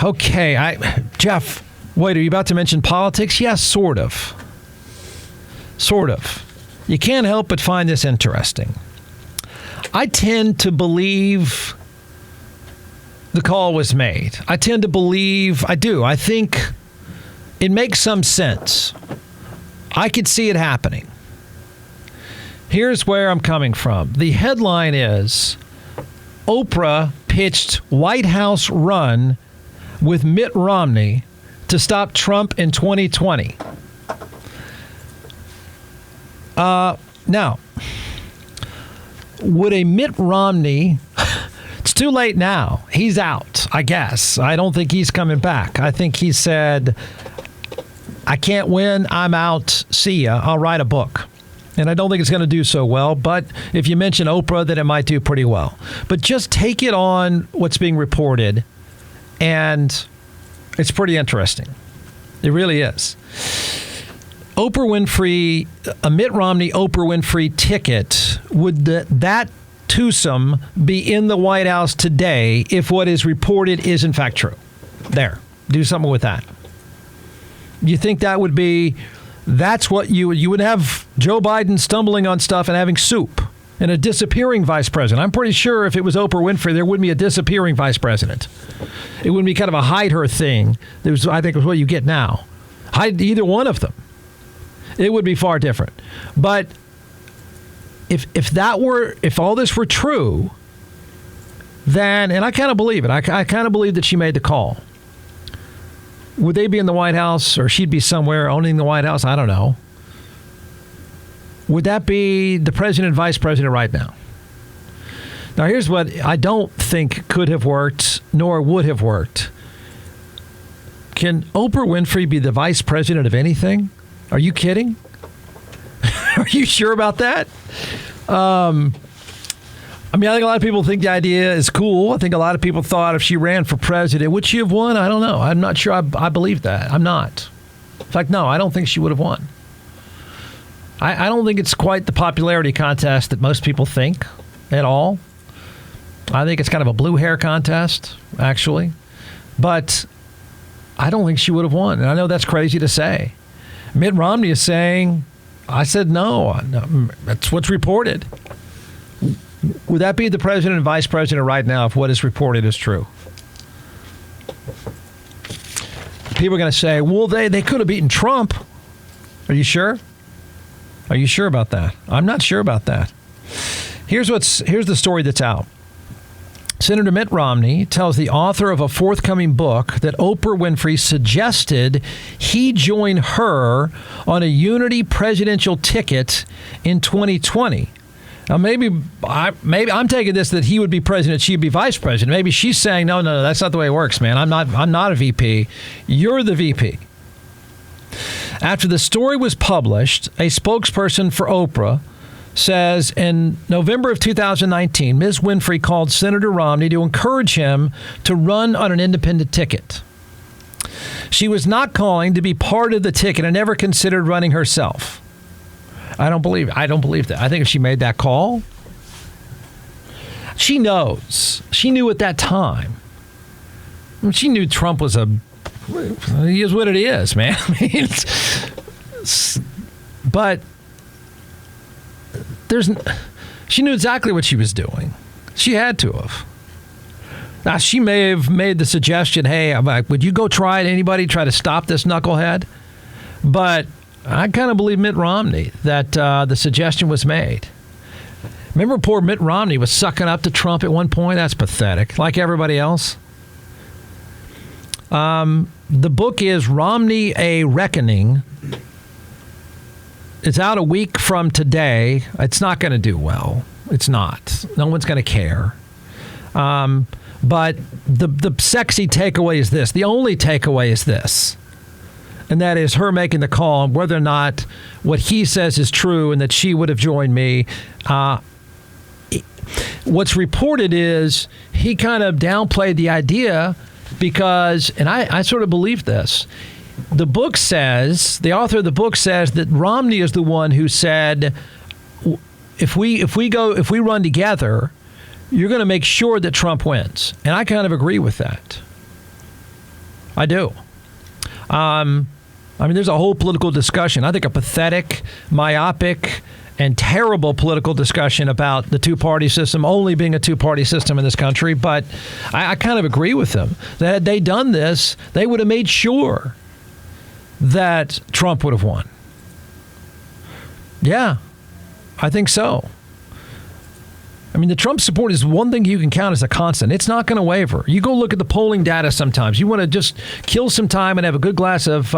Okay, Jeff, wait, are you about to mention politics? Yes, sort of. Sort of. You can't help but find this interesting. I tend to believe the call was made. I tend to believe, I do. I think it makes some sense. I could see it happening. Here's where I'm coming from. The headline is, Oprah pitched White House run with Mitt Romney to stop Trump in 2020. Now, would a Mitt Romney, it's too late now. He's out, I guess. I don't think he's coming back. I think he said, I can't win, I'm out, see ya, I'll write a book. And I don't think it's going to do so well, but if you mention Oprah, then it might do pretty well. But just take it on what's being reported, and it's pretty interesting. It really is. Oprah Winfrey, a Mitt Romney Oprah Winfrey ticket, would that twosome be in the White House today if what is reported is in fact true? There. Do something with that. You think that would be, that's what you would have Joe Biden stumbling on stuff and having soup and a disappearing vice president. I'm pretty sure if it was Oprah Winfrey, there wouldn't be a disappearing vice president. It wouldn't be kind of a hide her thing. I think is what you get now. Hide either one of them. It would be far different. But if all this were true, then, and I kind of believe it. I kind of believe that she made the call. Would they be in the White House, or she'd be somewhere owning the White House? I don't know. Would that be the president and vice president right now? Now, here's what I don't think could have worked, nor would have worked. Can Oprah Winfrey be the vice president of anything? Are you kidding? Are you sure about that? I mean, I think a lot of people think the idea is cool. I think a lot of people thought if she ran for president, would she have won? I don't know. I'm not sure I believe that. I'm not. In fact, no, I don't think she would have won. I don't think it's quite the popularity contest that most people think at all. I think it's kind of a blue hair contest, actually. But I don't think she would have won. And I know that's crazy to say. Mitt Romney is saying, I said no. That's what's reported. Would that be the president and vice president right now if what is reported is true? People are going to say, well, they could have beaten Trump. Are you sure? Are you sure about that? I'm not sure about that. Here's the story that's out. Senator Mitt Romney tells the author of a forthcoming book that Oprah Winfrey suggested he join her on a unity presidential ticket in 2020. Now, maybe I'm taking this that he would be president, she'd be vice president. Maybe she's saying, no, that's not the way it works, man. I'm not a VP. You're the VP. After the story was published, a spokesperson for Oprah says in November of 2019, Ms. Winfrey called Senator Romney to encourage him to run on an independent ticket. She was not calling to be part of the ticket and never considered running herself. I don't believe that. I think if she made that call, she knows. She knew at that time. She knew Trump was he is what it is, man. I mean, but she knew exactly what she was doing. She had to have. Now, she may have made the suggestion, hey, would you go try it? Anybody try to stop this knucklehead? But I kind of believe Mitt Romney that the suggestion was made. Remember poor Mitt Romney was sucking up to Trump at one point? That's pathetic, like everybody else. The book is Romney, A Reckoning. It's out a week from today. It's not going to do well. It's not. No one's going to care. But the sexy takeaway is this. The only takeaway is this. And that is her making the call on whether or not what he says is true and that she would have joined me. What's reported is he kind of downplayed the idea because, and I sort of believe this, the author of the book says that Romney is the one who said, if we run together, you're going to make sure that Trump wins. And I kind of agree with that. I do. There's a whole political discussion. I think a pathetic, myopic, and terrible political discussion about the two-party system only being a two-party system in this country. But I kind of agree with them that had they done this, they would have made sure that Trump would have won. Yeah, I think so. The Trump support is one thing you can count as a constant. It's not going to waver. You go look at the polling data sometimes. You want to just kill some time and have a good glass of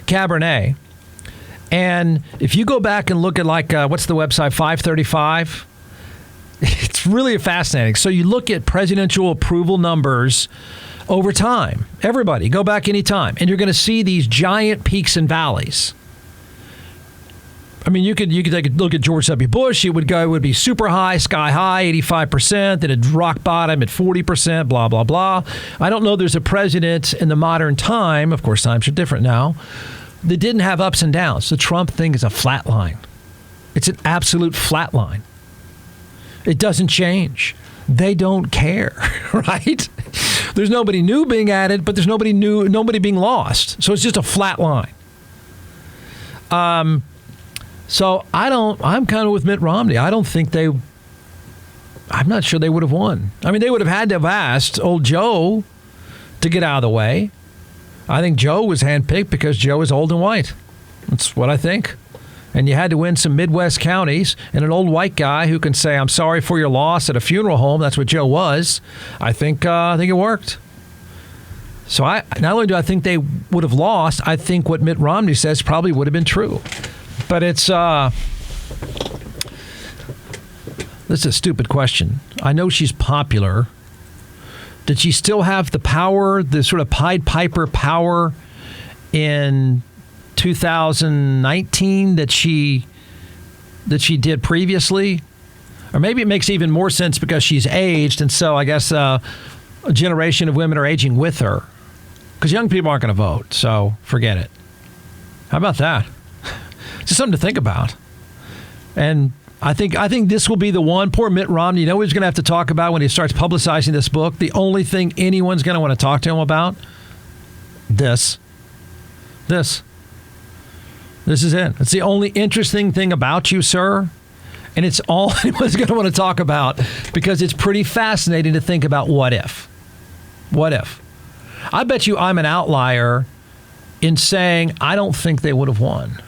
Cabernet. And if you go back and look at what's the website, 535? It's really fascinating. So you look at presidential approval numbers over time. Everybody, go back any time. And you're going to see these giant peaks and valleys. You could take a look at George W. Bush. It would be super high, sky high, 85%. Then it'd rock bottom at 40%, blah, blah, blah. I don't know there's a president in the modern time, of course times are different now, that didn't have ups and downs. The Trump thing is a flat line. It's an absolute flat line. It doesn't change. They don't care, right? There's nobody new being added, but there's nobody being lost. So it's just a flat line. So I'm kind of with Mitt Romney. I'm not sure they would have won. They would have had to have asked old Joe to get out of the way. I think Joe was handpicked because Joe is old and white. That's what I think. And you had to win some Midwest counties, and an old white guy who can say, I'm sorry for your loss at a funeral home. That's what Joe was. I think it worked. So not only do I think they would have lost, I think what Mitt Romney says probably would have been true. But it's this is a stupid question. I know she's popular. Did she still have the power, the sort of Pied Piper power in 2019 that she did previously? Or maybe it makes even more sense because she's aged, and so I guess a generation of women are aging with her. Because young people aren't going to vote, so forget it. How about that? Just something to think about. And I think this will be the one. Poor Mitt Romney, what he's going to have to talk about when he starts publicizing this book? The only thing anyone's going to want to talk to him about? This is it. It's the only interesting thing about you, sir. And it's all anyone's going to want to talk about because it's pretty fascinating to think about what if. What if? I bet you I'm an outlier in saying I don't think they would have won.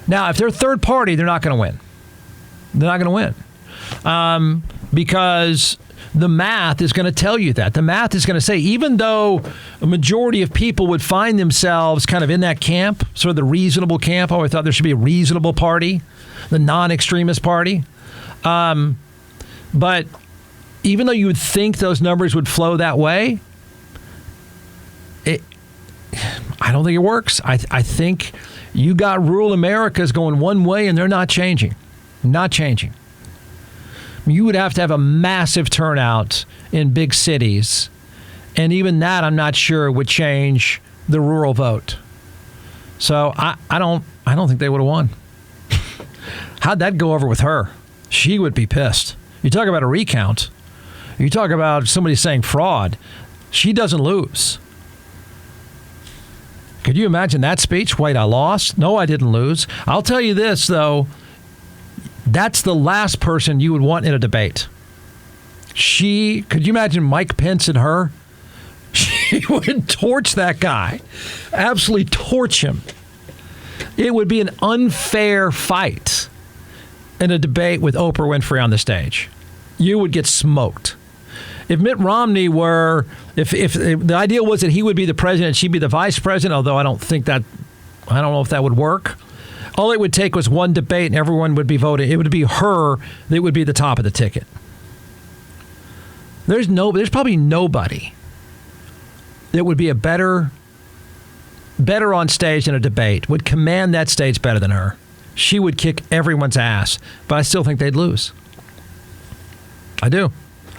Now, if they're third party, they're not going to win. They're not going to win because the math is going to tell you that. The math is going to say, even though a majority of people would find themselves kind of in that camp, sort of the reasonable camp, I thought there should be a reasonable party, the non-extremist party. But even though you would think those numbers would flow that way, I don't think it works. I think you got rural Americas going one way and they're not changing. Not changing. You would have to have a massive turnout in big cities. And even that, I'm not sure would change the rural vote. So I don't think they would have won. How'd that go over with her? She would be pissed. You talk about a recount. You talk about somebody saying fraud. She doesn't lose. Could you imagine that speech? Wait, I lost? No, I didn't lose. I'll tell you this, though. That's the last person you would want in a debate. Could you imagine Mike Pence and her? She would torch that guy. Absolutely torch him. It would be an unfair fight in a debate with Oprah Winfrey on the stage. You would get smoked. If Mitt Romney were, if the idea was that he would be the president, she'd be the vice president, although I don't know if that would work. All it would take was one debate and everyone would be voting. It would be her that would be the top of the ticket. There's probably nobody that would be a better on stage in a debate, would command that stage better than her. She would kick everyone's ass, but I still think they'd lose. I do.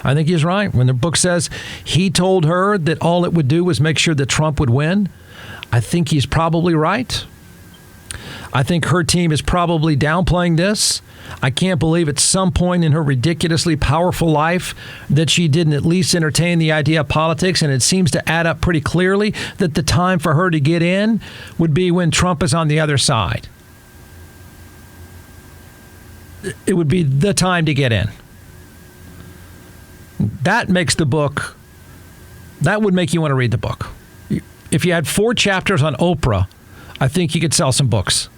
I think he's right. When the book says he told her that all it would do was make sure that Trump would win, I think he's probably right. I think her team is probably downplaying this. I can't believe at some point in her ridiculously powerful life that she didn't at least entertain the idea of politics, and it seems to add up pretty clearly that the time for her to get in would be when Trump is on the other side. It would be the time to get in. That makes the book, that would make you want to read the book. If you had 4 chapters on Oprah, I think you could sell some books.